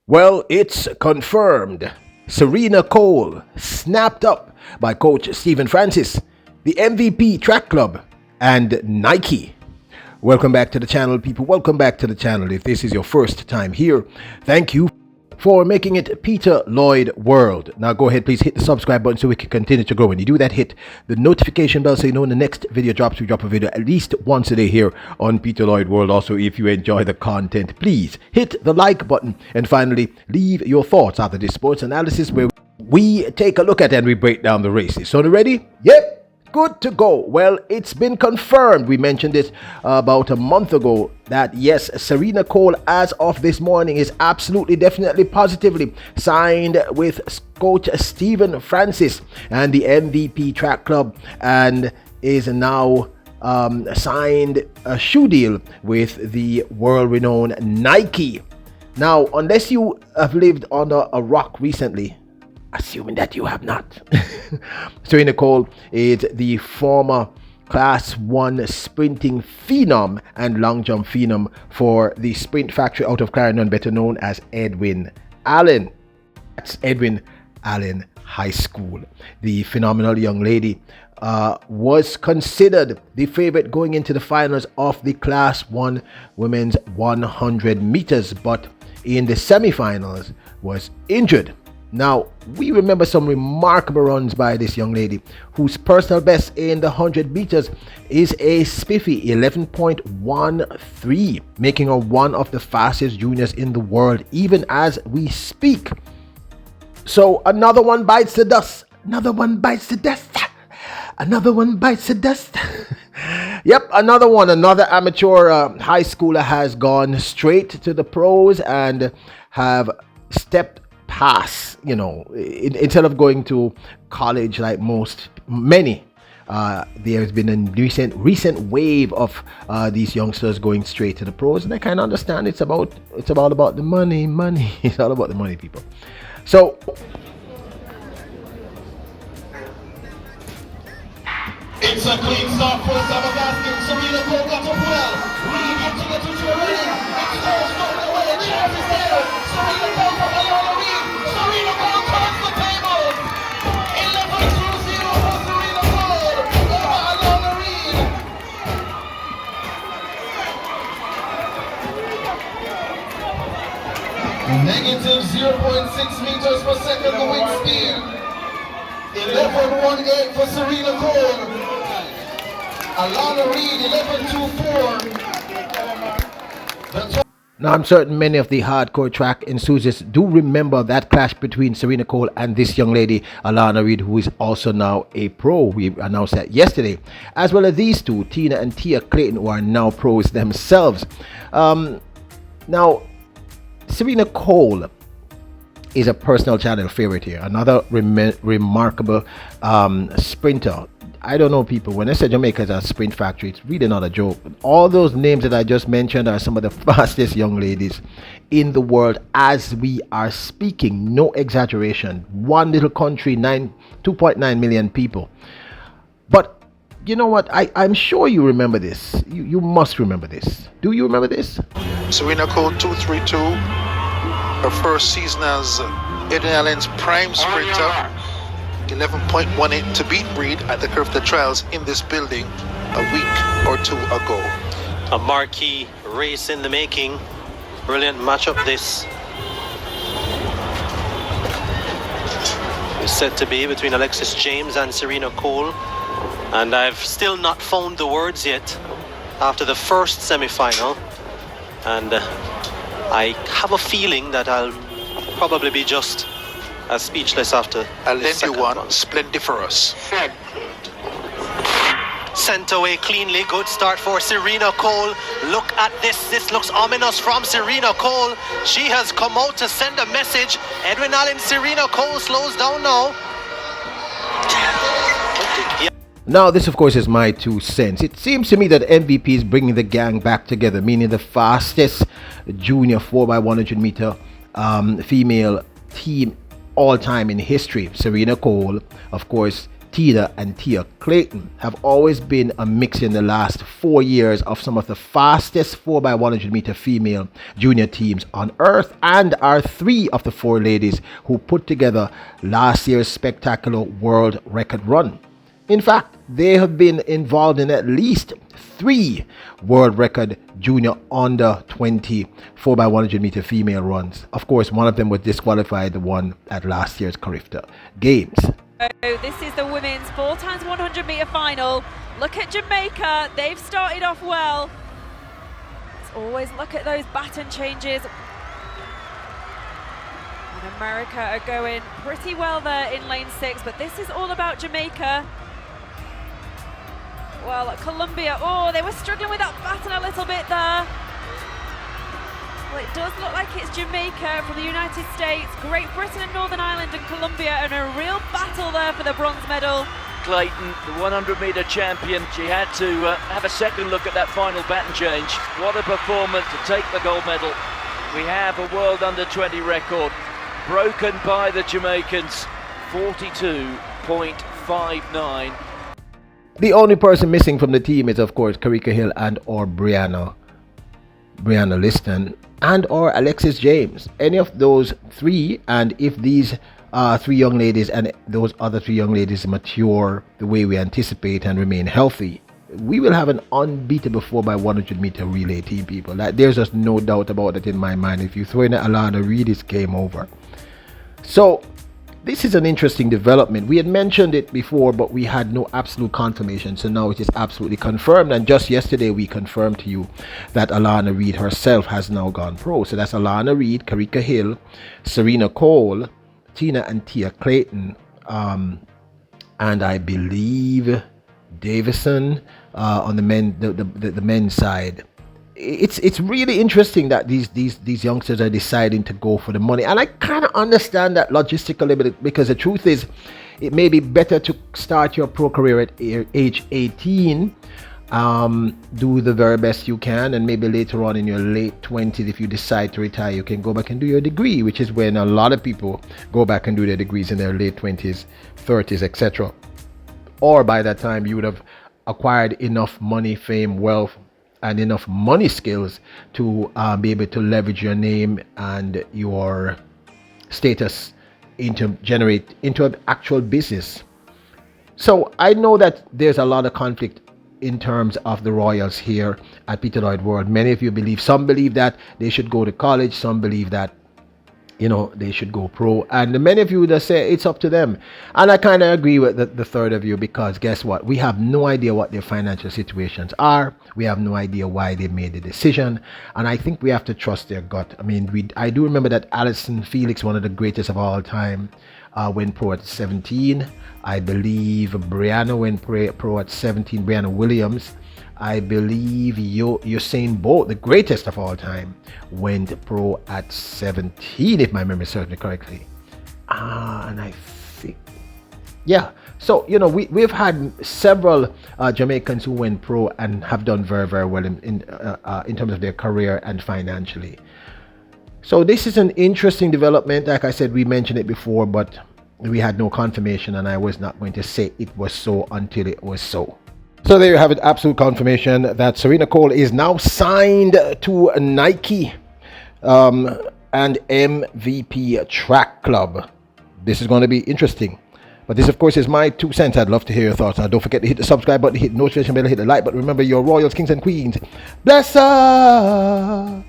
Well, it's confirmed. Serena Cole snapped up by coach Stephen Francis, the MVP Track Club, and Nike. Welcome back to the channel, people. Welcome back to the channel. If this is your first time here, thank you for making it Peter Lloyd World. Now go ahead, please hit the subscribe button so we can continue to grow. When you do that, hit the notification bell so you know when the next video drops. We drop a video at least once a day here on Peter Lloyd World. Also, if you enjoy the content, please hit the like button. And finally, leave your thoughts after this sports analysis where we take a look at and we break down the races. So, ready? Yep. Good to go. Well, it's been confirmed. We mentioned this about a month ago that yes, Serena Cole, as of this morning, is absolutely, definitely, positively signed with coach Stephen Francis and the MVP Track Club, and is now signed a shoe deal with the world-renowned Nike. Now, unless you have lived under a rock recently, assuming that you have not, Serena Cole is the former Class 1 sprinting phenom and long jump phenom for the sprint factory out of Clarendon, better known as Edwin Allen. That's Edwin Allen High School. The phenomenal young lady was considered the favorite going into the finals of the Class 1 women's 100 meters, but in the semifinals was injured. Now, we remember some remarkable runs by this young lady, whose personal best in the 100 meters is a spiffy 11.13, making her one of the fastest juniors in the world, even as we speak. So, another one bites the dust. Another one bites the dust. Another one bites the dust. Yep, another one. Another amateur high schooler has gone straight to the pros and have stepped past, instead of going to college like many. There has been a recent wave of these youngsters going straight to the pros, and I kind of understand it's all about the money. It's all about the money, people. So it's a clean start for Sabagasti. Serena Cole got up well. Really get to the two already. It's all stolen away. The chance is there. Serena Cole from Alana Reed. Serena Cole turns the table. 11-2-0 for Serena Cole over Alana Reed. Negative 0.6 meters per second the wind speed. 11.18 for Serena Cole. Alana Reed 11.24. Now, I'm certain many of the hardcore track enthusiasts do remember that clash between Serena Cole and this young lady, Alana Reed, who is also now a pro. We announced that yesterday. As well as these two, Tina and Tia Clayton, who are now pros themselves. Now, Serena Cole is a personal channel favorite here. Another remarkable sprinter. I don't know, people, when I say Jamaica is a sprint factory, it's really not a joke. All those names that I just mentioned are some of the fastest young ladies in the world as we are speaking. No exaggeration. One little country, 2.9 million people. But you know what? I'm sure you remember this. You must remember this. Do you remember this? Serena Cole 232. Her first season as Edwin Allen's prime sprinter. 11.18 to beat Reed at the Curve of the Trials in this building a week or two ago. A marquee race in the making. Brilliant matchup this. It's set to be between Alexis James and Serena Cole. And I've still not found the words yet after the first semi-final. And I have a feeling that I'll probably be just as speechless after. I'll lend you one. Splendiferous. Sent away cleanly. Good start for Serena Cole. Look at this. This looks ominous from Serena Cole. She has come out to send a message. Edwin Allen, Serena Cole slows down now. Now, this, of course, is my 2 cents. It seems to me that MVP is bringing the gang back together, meaning the fastest junior 4x100 meter female team all time in history. Serena Cole, of course, Tina and Tia Clayton have always been a mix in the last 4 years of some of the fastest 4x100 meter female junior teams on earth, and are 3 of the 4 ladies who put together last year's spectacular world record run. In fact, they have been involved in at least 3 world record junior under 20 4x100 meter female runs. Of course, one of them was disqualified, the one at last year's Carifta Games. This is the women's 4x100 meter final. Look at Jamaica, they've started off well. Let's always look at those baton changes. And America are going pretty well there in lane 6, but this is all about Jamaica. Well, Colombia, oh, they were struggling with that baton a little bit there. Well, it does look like it's Jamaica from the United States, Great Britain and Northern Ireland and Colombia, and a real battle there for the bronze medal. Clayton, the 100 meter champion, she had to have a second look at that final baton change. What a performance to take the gold medal. We have a world under 20 record, broken by the Jamaicans, 42.59. The only person missing from the team is, of course, Karika Hill and or Brianna Liston and or Alexis James. Any of those 3, and if these 3 young ladies and those other 3 young ladies mature the way we anticipate and remain healthy, we will have an unbeatable 4x100 meter relay team, people. There's just no doubt about it in my mind. If you throw in Alana Reid, it's game over. So this is an interesting development. We had mentioned it before, but we had no absolute confirmation. So now it is absolutely confirmed. And just yesterday, we confirmed to you that Alana Reid herself has now gone pro. So that's Alana Reid, Karika Hill, Serena Cole, Tina and Tia Clayton, and I believe Davison on the men's side. It's really interesting that these youngsters are deciding to go for the money, and I kind of understand that logistically, because the truth is, it may be better to start your pro career at age 18, do the very best you can, and maybe later on in your late 20s, if you decide to retire, you can go back and do your degree, which is when a lot of people go back and do their degrees in their late 20s, 30s, etc. Or by that time, you would have acquired enough money, fame, wealth, and enough money skills to be able to leverage your name and your status into an actual business. So I know that there's a lot of conflict in terms of the Royals here at Peter Lloyd World. Many of you believe, some believe that they should go to college, some believe that they should go pro, and many of you just say it's up to them. And I kind of agree with the third of you, because guess what? We have no idea what their financial situations are. We have no idea why they made the decision, and I think we have to trust their gut. I mean, I do remember that Allyson Felix, one of the greatest of all time, went pro at 17. I believe Brianna went pro at 17, Brianna Williams. I believe Usain Bolt, the greatest of all time, went pro at 17, if my memory serves me correctly. And I think, yeah. So, we've had several Jamaicans who went pro and have done very, very well in terms of their career and financially. So this is an interesting development. Like I said, we mentioned it before, but we had no confirmation, and I was not going to say it was so until it was so. So there you have it, absolute confirmation that Serena Cole is now signed to Nike and MVP Track Club. This is going to be interesting. But this, of course, is my 2 cents. I'd love to hear your thoughts. Now, don't forget to hit the subscribe button, hit the notification bell, hit the like. But remember, you're royals, kings, and queens. Bless us!